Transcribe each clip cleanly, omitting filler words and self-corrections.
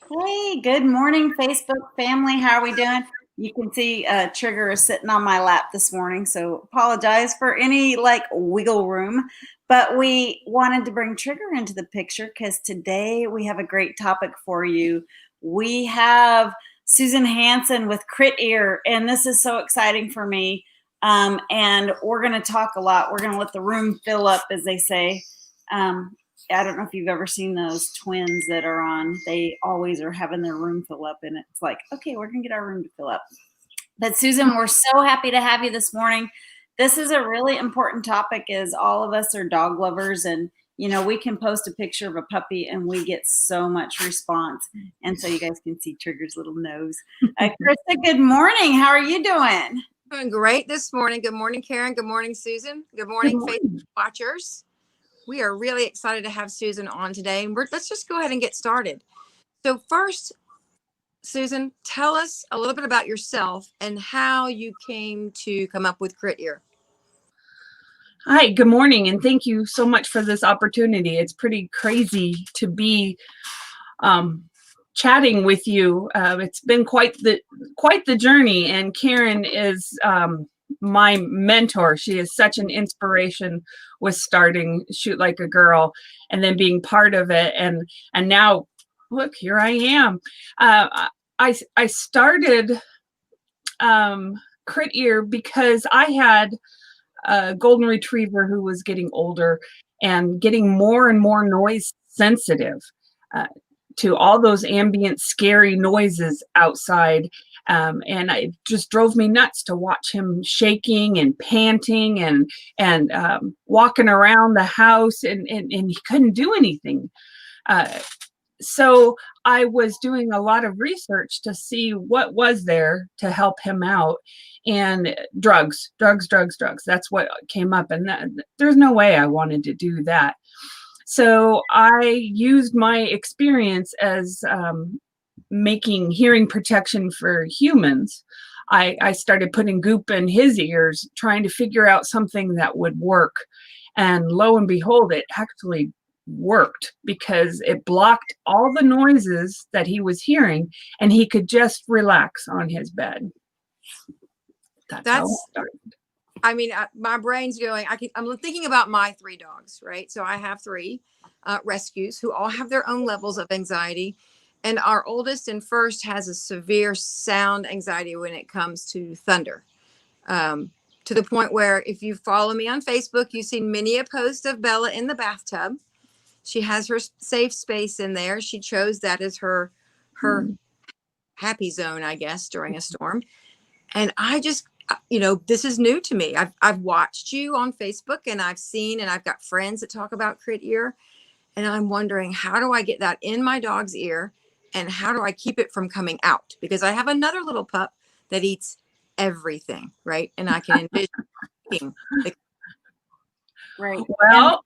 Hey, good morning, Facebook family. How are we doing? You can see Trigger is sitting on my lap this morning, so apologize for any like wiggle room. But we wanted to bring Trigger into the picture because today we have a great topic for you. We have Susan Hansen with CrittEar, and this is so exciting for me. And we're going to talk a lot. We're going to let the room fill up, as they say. Um, I don't know if you've ever seen those twins that are on. They always are having their room fill up, and it's like, okay, we're gonna get our room to fill up. But Susan, we're so happy to have you this morning. This is a really important topic, as all of us are dog lovers, and we can post a picture of a puppy and we get so much response. And so you guys can see Trigger's little nose. Christa, good morning. How are you doing? Doing great this morning. Good morning, Karen. Good morning, Susan. Good morning, Facebook watchers. We are really excited to have Susan on today, and let's just go ahead and get started. So first, Susan, tell us a little bit about yourself and how you came to come up with CrittEar. Hi, good morning, and thank you so much for this opportunity. It's pretty crazy to be chatting with you. It's been quite the journey, and Karen is my mentor. She is such an inspiration with starting Shoot Like a Girl and then being part of it. And now, look, here I am. I started CrittEar because I had a golden retriever who was getting older and getting more and more noise sensitive to all those ambient scary noises outside. And it just drove me nuts to watch him shaking and panting and walking around the house, and he couldn't do anything. So I was doing a lot of research to see what was there to help him out. And drugs. That's what came up. And there's no way I wanted to do that. So I used my experience as making hearing protection for humans. I started putting goop in his ears, trying to figure out something that would work. And lo and behold, it actually worked because it blocked all the noises that he was hearing, and he could just relax on his bed. That's how it started. I mean, my brain's going, I'm thinking about my 3 dogs, right? So I have 3 rescues who all have their own levels of anxiety. And our oldest and first has a severe sound anxiety when it comes to thunder. To the point where if you follow me on Facebook, you've seen many a post of Bella in the bathtub. She has her safe space in there. She chose that as her happy zone, I guess, during a storm. And I just, this is new to me. I've watched you on Facebook, and I've seen, and I've got friends that talk about CrittEar, and I'm wondering, how do I get that in my dog's ear, and how do I keep it from coming out? Because I have another little pup that eats everything, right? And I can envision. Right. Well,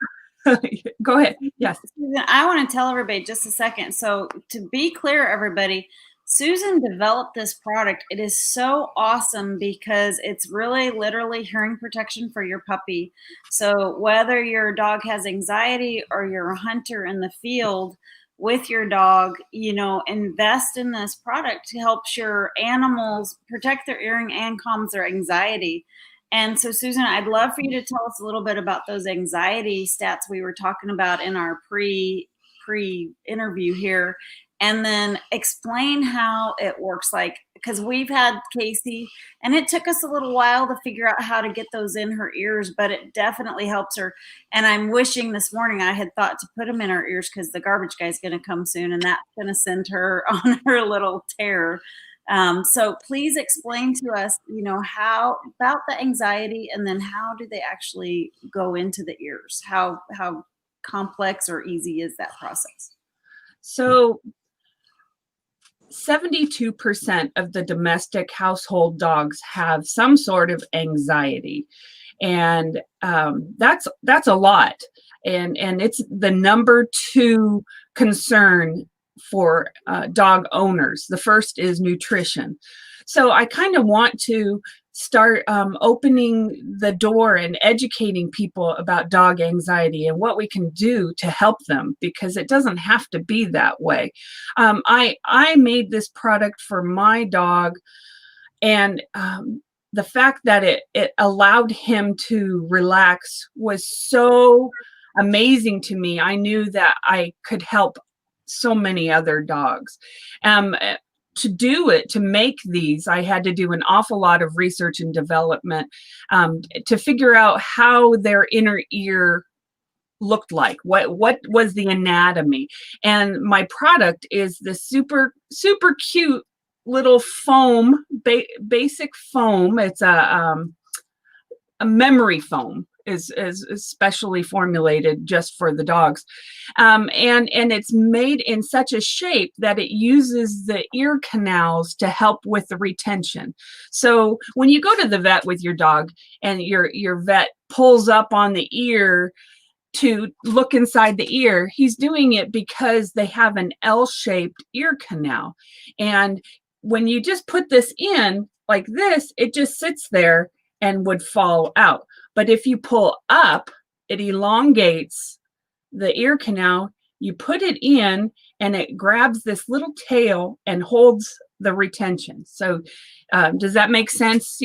go ahead. Yes. Susan, I want to tell everybody just a second. So to be clear, everybody, Susan developed this product. It is so awesome because it's really literally hearing protection for your puppy. So whether your dog has anxiety or you're a hunter in the field with your dog, invest in this product to help your animals protect their hearing and calms their anxiety. And so, Susan, I'd love for you to tell us a little bit about those anxiety stats we were talking about in our pre-interview here, and then explain how it works. Like, because we've had Casey, and it took us a little while to figure out how to get those in her ears, but it definitely helps her. And I'm wishing this morning I had thought to put them in her ears because the garbage guy's going to come soon, and that's going to send her on her little tear. So please explain to us, how about the anxiety, and then how do they actually go into the ears? How complex or easy is that process? So 72% of the domestic household dogs have some sort of anxiety. And that's a lot. And it's the number 2 concern for dog owners. The first is nutrition. So I kind of want to start opening the door and educating people about dog anxiety and what we can do to help them, because it doesn't have to be that way. I made this product for my dog, and the fact that it allowed him to relax was so amazing to me. I knew that I could help so many other dogs. To do it, to make these, I had to do an awful lot of research and development to figure out how their inner ear looked like, what was the anatomy. And my product is this super cute little foam, basic foam. It's a memory foam, is specially formulated just for the dogs, and it's made in such a shape that it uses the ear canals to help with the retention. So when you go to the vet with your dog and your vet pulls up on the ear to look inside the ear, he's doing it because they have an L-shaped ear canal. And when you just put this in like this, it just sits there and would fall out. But if you pull up, it elongates the ear canal. You put it in and it grabs this little tail and holds the retention. So does that make sense?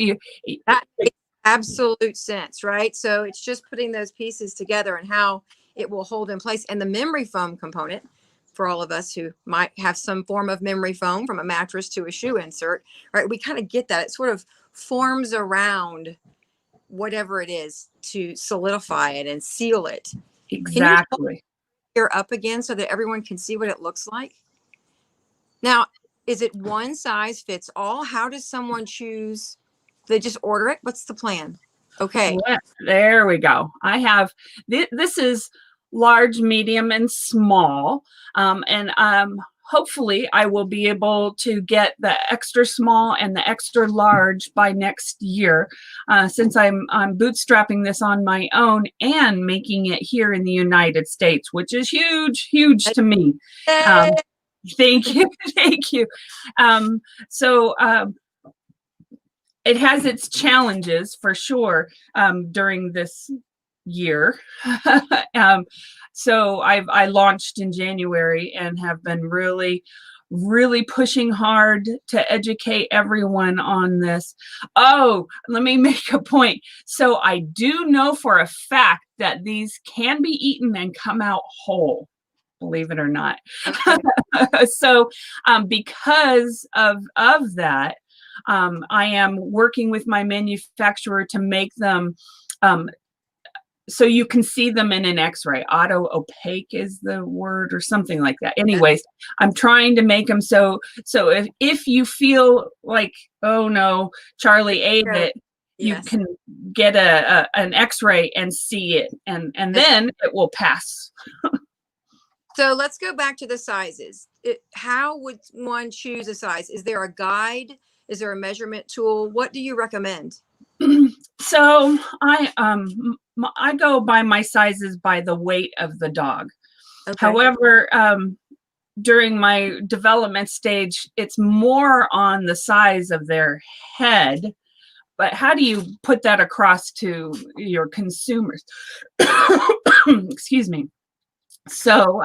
That makes absolute sense, right? So it's just putting those pieces together and how it will hold in place. And the memory foam component, for all of us who might have some form of memory foam, from a mattress to a shoe insert, right? We kind of get that. It sort of forms around whatever it is to solidify it and seal it. Exactly. Can you here up again so that everyone can see what it looks like? Now, is it one size fits all? How does someone choose? They just order it? What's the plan? Okay. Well, there we go. I have, this is large, medium, and small. And hopefully I will be able to get the extra small and the extra large by next year, since I'm bootstrapping this on my own and making it here in the United States, which is huge to me. Thank you. Thank you. So it has its challenges for sure during this year. So I launched in January and have been really pushing hard to educate everyone on this. Oh, let me make a point. So I do know for a fact that these can be eaten and come out whole, believe it or not. Okay. So because of that, I am working with my manufacturer to make them so you can see them in an X-ray. Auto opaque is the word, or something like that. Anyways, I'm trying to make them so if you feel like, oh no, Charlie ate it, you can get an X-ray and see it, and then it will pass. So let's go back to the sizes. How would one choose a size? Is there a guide? Is there a measurement tool? What do you recommend? So I go by my sizes by the weight of the dog. Okay. However, during my development stage, it's more on the size of their head. But how do you put that across to your consumers? Excuse me. So,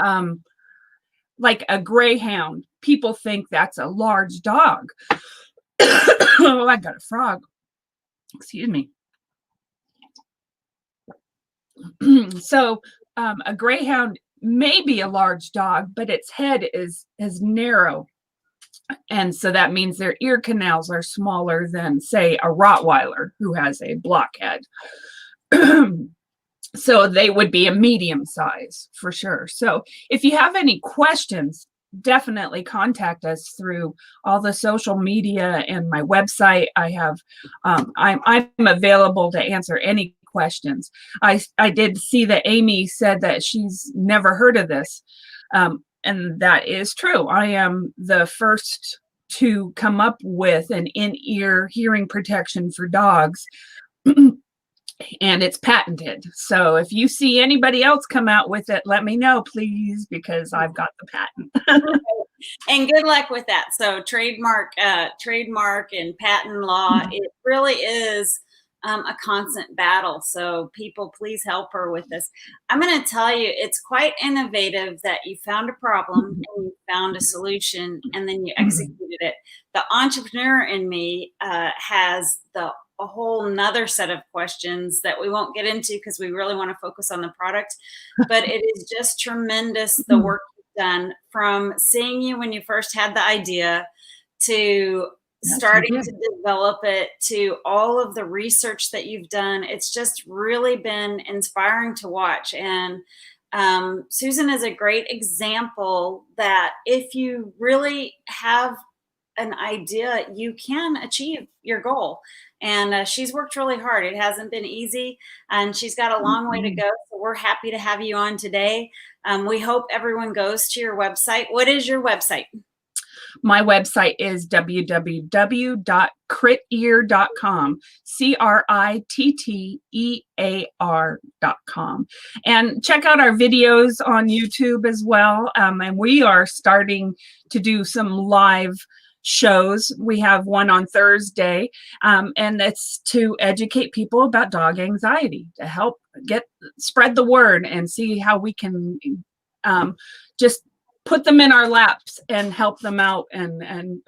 like a greyhound, people think that's a large dog. Oh, I got a frog. Excuse me. So a greyhound may be a large dog, but its head is narrow. And so that means their ear canals are smaller than, say, a Rottweiler who has a blockhead. So they would be a medium size for sure. So if you have any questions, definitely contact us through all the social media and my website. I have, I'm available to answer any questions. I did see that Amy said that she's never heard of this. And that is true. I am the first to come up with an in-ear hearing protection for dogs. and it's patented. So if you see anybody else come out with it, let me know, please, because I've got the patent. And good luck with that. So trademark and patent law, it really is a constant battle. So people, please help her with this. I'm going to tell you, it's quite innovative that you found a problem and you found a solution and then you executed it. The entrepreneur in me has a whole nother set of questions that we won't get into because we really want to focus on the product. But it is just tremendous, the work done, from seeing you when you first had the idea to starting to develop it, to all of the research that you've done. It's just really been inspiring to watch. And Susan is a great example that if you really have an idea, you can achieve your goal. And she's worked really hard. It hasn't been easy, and she's got a long way to go. So we're happy to have you on today. We hope everyone goes to your website. What is your website? My website is www.CrittEar.com, CrittEar.com. And check out our videos on YouTube as well. And we are starting to do some live shows. We have one on Thursday, and it's to educate people about dog anxiety, to help spread the word and see how we can just put them in our laps and help them out and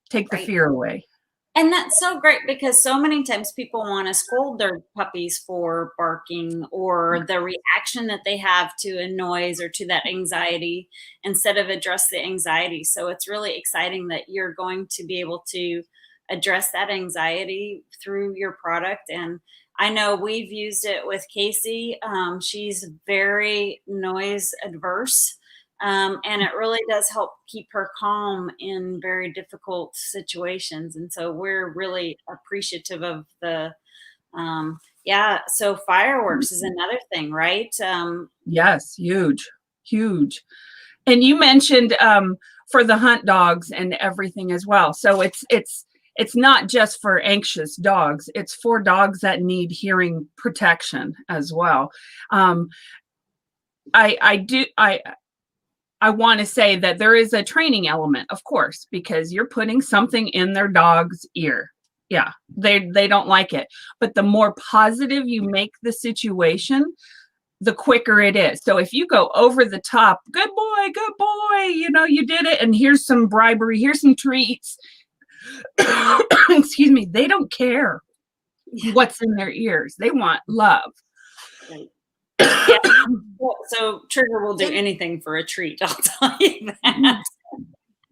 take the fear away. And that's so great, because so many times people want to scold their puppies for barking or the reaction that they have to a noise or to that anxiety, instead of address the anxiety. So it's really exciting that you're going to be able to address that anxiety through your product. And I know we've used it with Casey. She's very noise adverse. And it really does help keep her calm in very difficult situations. And so we're really appreciative of the, so fireworks is another thing, right? Yes, huge. And you mentioned for the hunt dogs and everything as well. So it's not just for anxious dogs. It's for dogs that need hearing protection as well. I want to say that there is a training element, of course, because you're putting something in their dog's ear. Yeah, they don't like it. But the more positive you make the situation, the quicker it is. So if you go over the top, good boy, you did it, and here's some bribery, here's some treats. Excuse me, they don't care what's in their ears. They want love. Right. Yeah. So Trigger will do anything for a treat, I'll tell you that.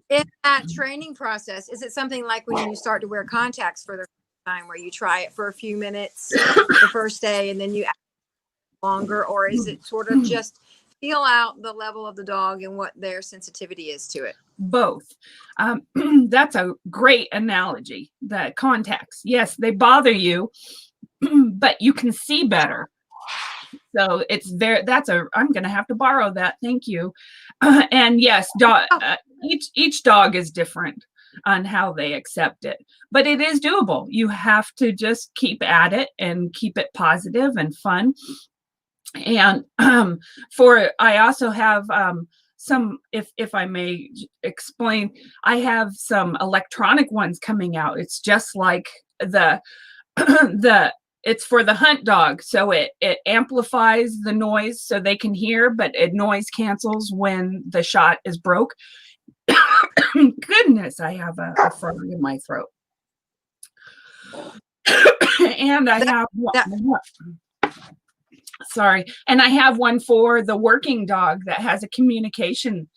In that training process, is it something like when you start to wear contacts for the first time, where you try it for a few minutes the first day and then you add longer, or is it sort of just feel out the level of the dog and what their sensitivity is to it? Both. That's a great analogy. The contacts, yes, they bother you, but you can see better. So it's I'm going to have to borrow that. Thank you. And yes, each dog is different on how they accept it, but it is doable. You have to just keep at it and keep it positive and fun. And I also have some, if I may explain, I have some electronic ones coming out. It's just like it's for the hunt dog. So it amplifies the noise so they can hear, but it noise cancels when the shot is broke. Goodness, I have a frog in my throat. And I have and I have one for the working dog that has a communication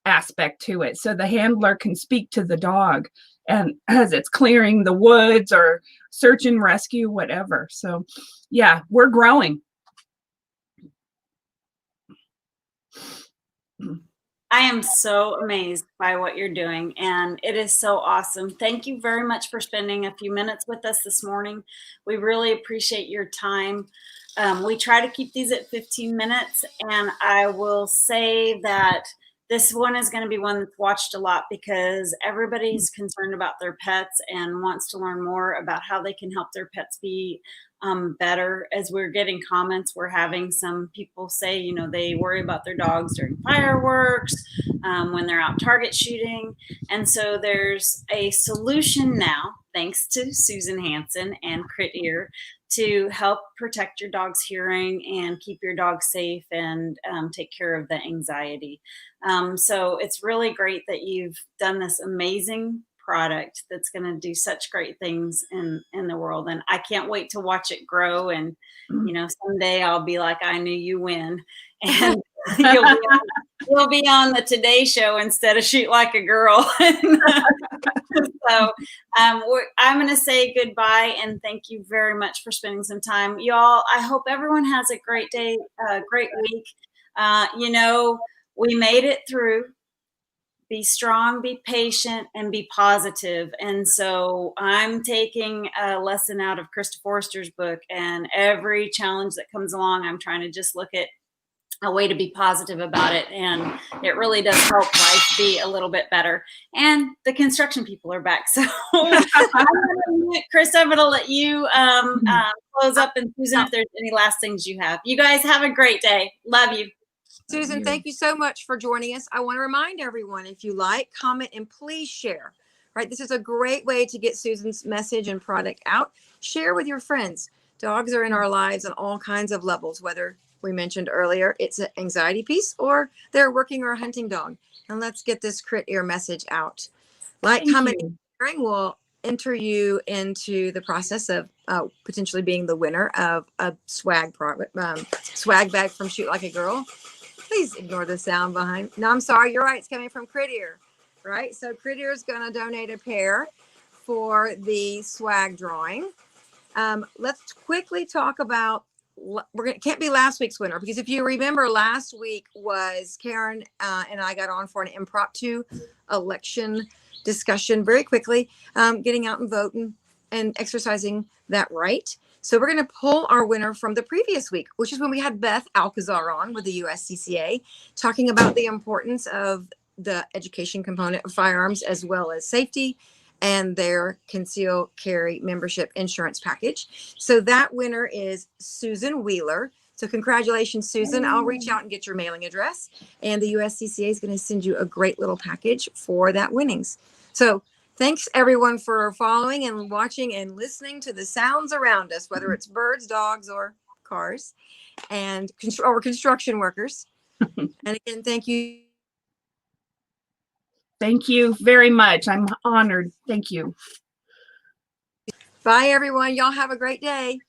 aspect to it. So the handler can speak to the dog, and as it's clearing the woods or search and rescue, whatever. So yeah, we're growing. I am so amazed by what you're doing, and it is so awesome. Thank you very much for spending a few minutes with us this morning. We really appreciate your time. We try to keep these at 15 minutes, and I will say that this one is going to be one that's watched a lot because everybody's concerned about their pets and wants to learn more about how they can help their pets be better. As we're getting comments, we're having some people say, you know, they worry about their dogs during fireworks, when they're out target shooting. And so there's a solution now, thanks to Susan Hansen and CrittEar, to help protect your dog's hearing and keep your dog safe and take care of the anxiety. So it's really great that you've done this amazing product that's going to do such great things in the world, and I can't wait to watch it grow. And you know, someday I'll be like, I knew you win, and you'll be on the Today Show instead of Shoot Like a Girl. So I'm going to say goodbye and thank you very much for spending some time, y'all. I hope everyone has a great day, great week. You know, we made it through. Be strong, be patient, and be positive. And so I'm taking a lesson out of Christa Forster's book, and every challenge that comes along, I'm trying to just look at a way to be positive about it. And it really does help life be a little bit better. And the construction people are back. So Christa, I'm going to let you close up. And Susan, if there's any last things you have. You guys have a great day. Love you. Susan, thank you so much for joining us. I want to remind everyone, if you like, comment, and please share. Right, this is a great way to get Susan's message and product out. Share with your friends. Dogs are in our lives on all kinds of levels, whether we mentioned earlier it's an anxiety piece or they're a working or a hunting dog. And let's get this CrittEar message out. Like, comment, and sharing will enter you into the process of potentially being the winner of a swag bag from Shoot Like a Girl. Please ignore the sound behind. No, I'm sorry. You're right. It's coming from CrittEar, right? So CrittEar is going to donate a pair for the swag drawing. Let's quickly talk about, can't be last week's winner, because if you remember, last week was Karen and I got on for an impromptu election discussion very quickly, getting out and voting and exercising that right. So we're going to pull our winner from the previous week, which is when we had Beth Alcazar on with the USCCA, talking about the importance of the education component of firearms as well as safety and their concealed carry membership insurance package. So that winner is Susan Wheeler. So congratulations, Susan. I'll reach out and get your mailing address, and the USCCA is going to send you a great little package for that winnings. So thanks everyone for following and watching and listening to the sounds around us, whether it's birds, dogs, or cars, and or construction workers. And again, thank you. Thank you very much. I'm honored. Thank you. Bye, everyone. Y'all have a great day.